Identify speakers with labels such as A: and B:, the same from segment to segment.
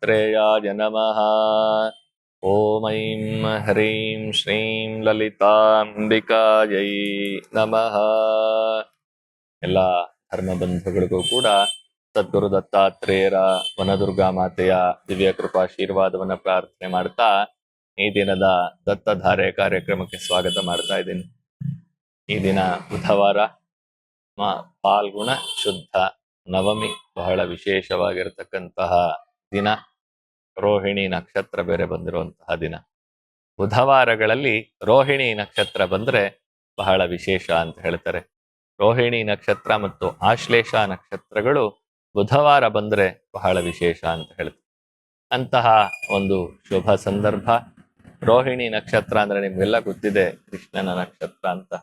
A: दत्तात्रेयाय नमः। ॐ ऐं ह्रीं श्रीं ललितांबिकायै नमः. ಎಲ್ಲ ಧರ್ಮಬಂಧುಗಳಿಗೂ ಕೂಡ ಸದ್ಗುರು ದತ್ತಾತ್ರೇಯರ ವನದುರ್ಗಾ ಮಾತೆಯ ದಿವ್ಯ ಕೃಪಾಶೀರ್ವಾದವನ್ನು ಪ್ರಾರ್ಥನೆ ಮಾಡ್ತಾ ಈ ದಿನದ ದತ್ತಧಾರೆ ಕಾರ್ಯಕ್ರಮಕ್ಕೆ ಸ್ವಾಗತ ಮಾಡ್ತಾ ಇದ್ದೀನಿ. ಈ ದಿನ ಬುಧವಾರ, ಫಾಲ್ಗುಣ ಶುದ್ಧ ನವಮಿ, ಬಹಳ ವಿಶೇಷವಾಗಿರತಕ್ಕಂತಹ ದಿನ. ರೋಹಿಣಿ ನಕ್ಷತ್ರ ಬೇರೆ ಬಂದಿರುವಂತಹ ದಿನ. ಬುಧವಾರಗಳಲ್ಲಿ ರೋಹಿಣಿ ನಕ್ಷತ್ರ ಬಂದ್ರೆ ಬಹಳ ವಿಶೇಷ ಅಂತ ಹೇಳ್ತಾರೆ. ರೋಹಿಣಿ ನಕ್ಷತ್ರ ಮತ್ತು ಆಶ್ಲೇಷ ನಕ್ಷತ್ರಗಳು ಬುಧವಾರ ಬಂದ್ರೆ ಬಹಳ ವಿಶೇಷ ಅಂತ ಹೇಳ್ತಾರೆ. ಅಂತಹ ಒಂದು ಶುಭ ಸಂದರ್ಭ. ರೋಹಿಣಿ ನಕ್ಷತ್ರ ಅಂದ್ರೆ ನಿಮ್ಗೆಲ್ಲ ಗೊತ್ತಿದೆ, ಕೃಷ್ಣನ ನಕ್ಷತ್ರ ಅಂತ.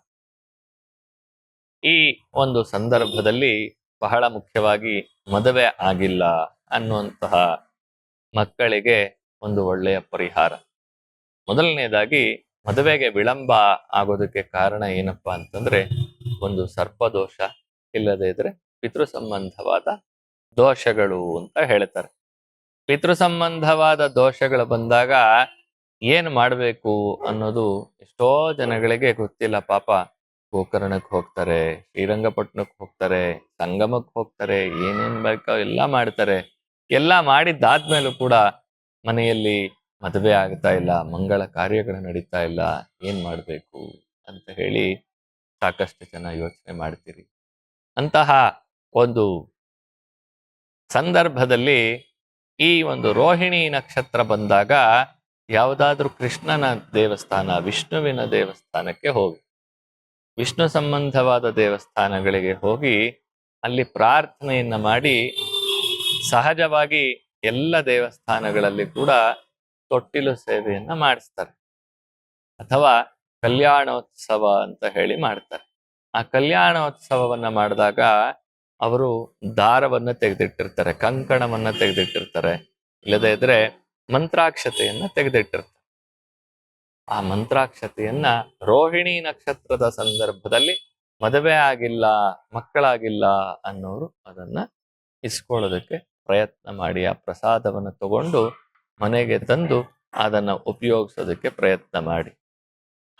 A: ಈ ಒಂದು ಸಂದರ್ಭದಲ್ಲಿ ಬಹಳ ಮುಖ್ಯವಾಗಿ ಮದುವೆ ಆಗಿಲ್ಲ ಅನ್ನುವಂತಹ ಮಕ್ಕಳಿಗೆ ಒಂದು ಒಳ್ಳೆಯ ಪರಿಹಾರ. ಮೊದಲನೇದಾಗಿ ಮದುವೆಗೆ ವಿಳಂಬ ಆಗೋದಕ್ಕೆ ಕಾರಣ ಏನಪ್ಪಾ ಅಂತಂದ್ರೆ, ಒಂದು ಸರ್ಪದೋಷ, ಇಲ್ಲದೇ ಇದ್ರೆ ಪಿತೃ ಸಂಬಂಧವಾದ ದೋಷಗಳು ಅಂತ ಹೇಳ್ತಾರೆ. ಪಿತೃ ಸಂಬಂಧವಾದ ದೋಷಗಳು ಬಂದಾಗ ಏನ್ ಮಾಡ್ಬೇಕು ಅನ್ನೋದು ಎಷ್ಟೋ ಜನಗಳಿಗೆ ಗೊತ್ತಿಲ್ಲ. ಪಾಪ ಗೋಕರ್ಣಕ್ಕೆ ಹೋಗ್ತಾರೆ, ಶ್ರೀರಂಗಪಟ್ಟಣಕ್ಕೆ ಹೋಗ್ತಾರೆ, ಸಂಗಮಕ್ಕೆ ಹೋಗ್ತಾರೆ, ಏನೇನ್ ಬೇಕೋ ಎಲ್ಲ ಮಾಡ್ತಾರೆ. ಎಲ್ಲ ಮಾಡಿದ್ದಾದ್ಮೇಲೂ ಕೂಡ ಮನೆಯಲ್ಲಿ ಮದುವೆ ಆಗ್ತಾ ಇಲ್ಲ, ಮಂಗಳ ಕಾರ್ಯಗಳು ನಡೀತಾ ಇಲ್ಲ, ಏನ್ ಮಾಡ್ಬೇಕು ಅಂತ ಹೇಳಿ ಸಾಕಷ್ಟು ಜನ ಯೋಚನೆ ಮಾಡ್ತೀರಿ. ಅಂತಹ ಒಂದು ಸಂದರ್ಭದಲ್ಲಿ ಈ ಒಂದು ರೋಹಿಣಿ ನಕ್ಷತ್ರ ಬಂದಾಗ ಯಾವುದಾದ್ರೂ ಕೃಷ್ಣನ ದೇವಸ್ಥಾನ, ವಿಷ್ಣುವಿನ ದೇವಸ್ಥಾನಕ್ಕೆ ಹೋಗಿ, ವಿಷ್ಣು ಸಂಬಂಧವಾದ ದೇವಸ್ಥಾನಗಳಿಗೆ ಹೋಗಿ ಅಲ್ಲಿ ಪ್ರಾರ್ಥನೆಯನ್ನ ಮಾಡಿ. ಸಹಜವಾಗಿ ಎಲ್ಲ ದೇವಸ್ಥಾನಗಳಲ್ಲಿ ಕೂಡ ತೊಟ್ಟಿಲು ಸೇವೆಯನ್ನ ಮಾಡಿಸ್ತಾರೆ, ಅಥವಾ ಕಲ್ಯಾಣೋತ್ಸವ ಅಂತ ಹೇಳಿ ಮಾಡ್ತಾರೆ. ಆ ಕಲ್ಯಾಣೋತ್ಸವವನ್ನ ಮಾಡಿದಾಗ ಅವರು ದಾರವನ್ನ ತೆಗೆದಿಟ್ಟಿರ್ತಾರೆ, ಕಂಕಣವನ್ನ ತೆಗೆದಿಟ್ಟಿರ್ತಾರೆ, ಇಲ್ಲದೇ ಇದ್ರೆ ಮಂತ್ರಾಕ್ಷತೆಯನ್ನ ತೆಗೆದಿಟ್ಟಿರ್ತಾರೆ. ಆ ಮಂತ್ರಾಕ್ಷತೆಯನ್ನ ರೋಹಿಣಿ ನಕ್ಷತ್ರದ ಸಂದರ್ಭದಲ್ಲಿ ಮದುವೆ ಆಗಿಲ್ಲ, ಮಕ್ಕಳಾಗಿಲ್ಲ ಅನ್ನೋರು ಅದನ್ನ ಇಸ್ಕೊಳ್ಳೋದಕ್ಕೆ ಪ್ರಯತ್ನ ಮಾಡಿ, ಆ ಪ್ರಸಾದವನ್ನು ತಗೊಂಡು ಮನೆಗೆ ತಂದು ಅದನ್ನ ಉಪಯೋಗಿಸೋದಕ್ಕೆ ಪ್ರಯತ್ನ ಮಾಡಿ.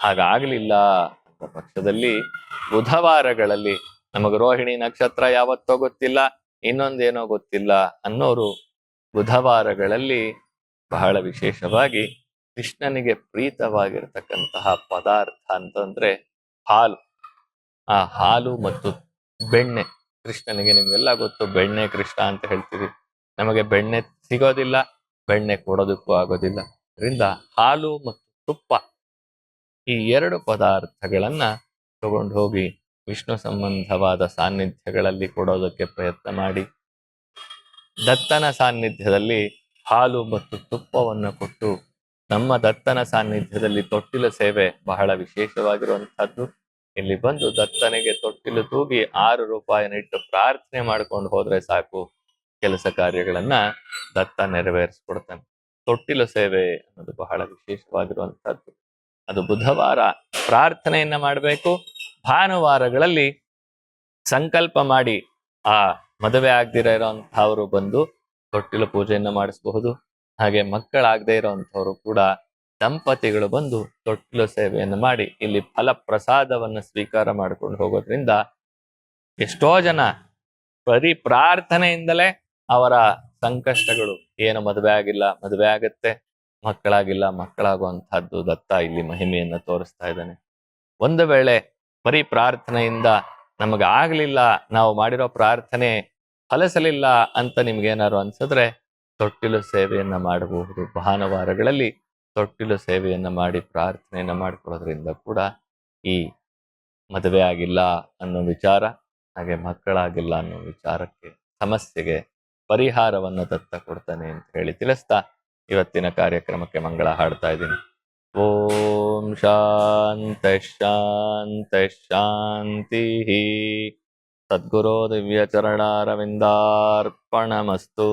A: ಹಾಗಾಗ್ಲಿಲ್ಲ ಅಂತ ಪಕ್ಷದಲ್ಲಿ ಬುಧವಾರಗಳಲ್ಲಿ, ನಮಗೆ ರೋಹಿಣಿ ನಕ್ಷತ್ರ ಯಾವತ್ತೋ ಗೊತ್ತಿಲ್ಲ, ಇನ್ನೊಂದೇನೋ ಗೊತ್ತಿಲ್ಲ ಅನ್ನೋರು ಬುಧವಾರಗಳಲ್ಲಿ ಬಹಳ ವಿಶೇಷವಾಗಿ ಕೃಷ್ಣನಿಗೆ ಪ್ರೀತವಾಗಿರ್ತಕ್ಕಂತಹ ಪದಾರ್ಥ ಅಂತಂದ್ರೆ ಹಾಲು. ಆ ಹಾಲು ಮತ್ತು ಬೆಣ್ಣೆ. ಕೃಷ್ಣನಿಗೆ ನಿಮ್ಗೆಲ್ಲ ಗೊತ್ತು, ಬೆಣ್ಣೆ ಕೃಷ್ಣ ಅಂತ ಹೇಳ್ತೀವಿ. ನಮಗೆ ಬೆಣ್ಣೆ ಸಿಗೋದಿಲ್ಲ, ಬೆಣ್ಣೆ ಕೊಡೋದಕ್ಕೂ ಆಗೋದಿಲ್ಲ. ಅದರಿಂದ ಹಾಲು ಮತ್ತು ತುಪ್ಪ, ಈ ಎರಡು ಪದಾರ್ಥಗಳನ್ನ ತಗೊಂಡು ಹೋಗಿ ವಿಷ್ಣು ಸಂಬಂಧವಾದ ಸಾನ್ನಿಧ್ಯಗಳಲ್ಲಿ ಕೊಡೋದಕ್ಕೆ ಪ್ರಯತ್ನ ಮಾಡಿ. ದತ್ತನ ಸಾನ್ನಿಧ್ಯದಲ್ಲಿ ಹಾಲು ಮತ್ತು ತುಪ್ಪವನ್ನು ಕೊಟ್ಟು, ನಮ್ಮ ದತ್ತನ ಸಾನ್ನಿಧ್ಯದಲ್ಲಿ ತೊಟ್ಟಿಲು ಸೇವೆ ಬಹಳ ವಿಶೇಷವಾಗಿರುವಂತಹದ್ದು. ಇಲ್ಲಿ ಬಂದು ದತ್ತನಿಗೆ ತೊಟ್ಟಿಲು ತೂಗಿ 6 ರೂಪಾಯಿನಿಟ್ಟು ಪ್ರಾರ್ಥನೆ ಮಾಡ್ಕೊಂಡು ಹೋದ್ರೆ ಸಾಕು, ಕೆಲಸ ಕಾರ್ಯಗಳನ್ನ ದತ್ತ ನೆರವೇರಿಸ್ಕೊಡ್ತಾನೆ. ತೊಟ್ಟಿಲು ಸೇವೆ ಅನ್ನೋದು ಬಹಳ ವಿಶೇಷವಾಗಿರುವಂತಹದ್ದು. ಅದು ಬುಧವಾರ ಪ್ರಾರ್ಥನೆಯನ್ನ ಮಾಡಬೇಕು. ಭಾನುವಾರಗಳಲ್ಲಿ ಸಂಕಲ್ಪ ಮಾಡಿ ಆ ಮದುವೆ ಆಗದಿರ ಇರೋಂಥವ್ರು ಬಂದು ತೊಟ್ಟಿಲು ಪೂಜೆಯನ್ನ ಮಾಡಿಸಬಹುದು. ಹಾಗೆ ಮಕ್ಕಳಾಗದೇ ಇರೋಂಥವ್ರು ಕೂಡ ದಂಪತಿಗಳು ಬಂದು ತೊಟ್ಟಿಲು ಸೇವೆಯನ್ನು ಮಾಡಿ ಇಲ್ಲಿ ಫಲ ಪ್ರಸಾದವನ್ನು ಸ್ವೀಕಾರ ಮಾಡ್ಕೊಂಡು ಹೋಗೋದ್ರಿಂದ ಎಷ್ಟೋ ಜನ ಬರೀ ಪ್ರಾರ್ಥನೆಯಿಂದಲೇ ಅವರ ಸಂಕಷ್ಟಗಳು, ಏನು ಮದುವೆ ಆಗಿಲ್ಲ, ಮದುವೆ ಆಗತ್ತೆ, ಮಕ್ಕಳಾಗಿಲ್ಲ, ಮಕ್ಕಳಾಗುವಂತಹದ್ದು ದತ್ತ ಇಲ್ಲಿ ಮಹಿಮೆಯನ್ನ ತೋರಿಸ್ತಾ ಇದ್ದಾನೆ. ಒಂದು ವೇಳೆ ಬರೀ ಪ್ರಾರ್ಥನೆಯಿಂದ ನಮಗೆ ಆಗ್ಲಿಲ್ಲ, ನಾವು ಮಾಡಿರೋ ಪ್ರಾರ್ಥನೆ ಫಲಿಸಲಿಲ್ಲ ಅಂತ ನಿಮ್ಗೇನಾದ್ರು ಅನ್ಸಿದ್ರೆ ತೊಟ್ಟಿಲು ಸೇವೆಯನ್ನ ಮಾಡಬಹುದು. ಭಾನುವಾರಗಳಲ್ಲಿ ತೊಟ್ಟಿಲು ಸೇವೆಯನ್ನ ಮಾಡಿ ಪ್ರಾರ್ಥನೆಯನ್ನ ಮಾಡಿಕೊಡೋದ್ರಿಂದ ಕೂಡ ಈ ಮದುವೆ ಆಗಿಲ್ಲ ಅನ್ನೋ ವಿಚಾರ, ಹಾಗೆ ಮಕ್ಕಳಾಗಿಲ್ಲ ಅನ್ನೋ ವಿಚಾರಕ್ಕೆ, ಸಮಸ್ಯೆಗೆ ಪರಿಹಾರವನ್ನ ದತ್ತ ಕೊಡ್ತಾನೆ ಅಂತ ಹೇಳಿ ತಿಳಿಸ್ತಾ ಇವತ್ತಿನ ಕಾರ್ಯಕ್ರಮಕ್ಕೆ ಮಂಗಳ ಹಾಡ್ತಾ ಇದ್ದೀನಿ. ಓಂ ಶಾಂತ ಶಾಂತ ಶಾಂತಿ. ಸದ್ಗುರೋ ದಿವ್ಯ ಚರಣಾರವಿಂದಾರ್ಪಣಮಸ್ತು.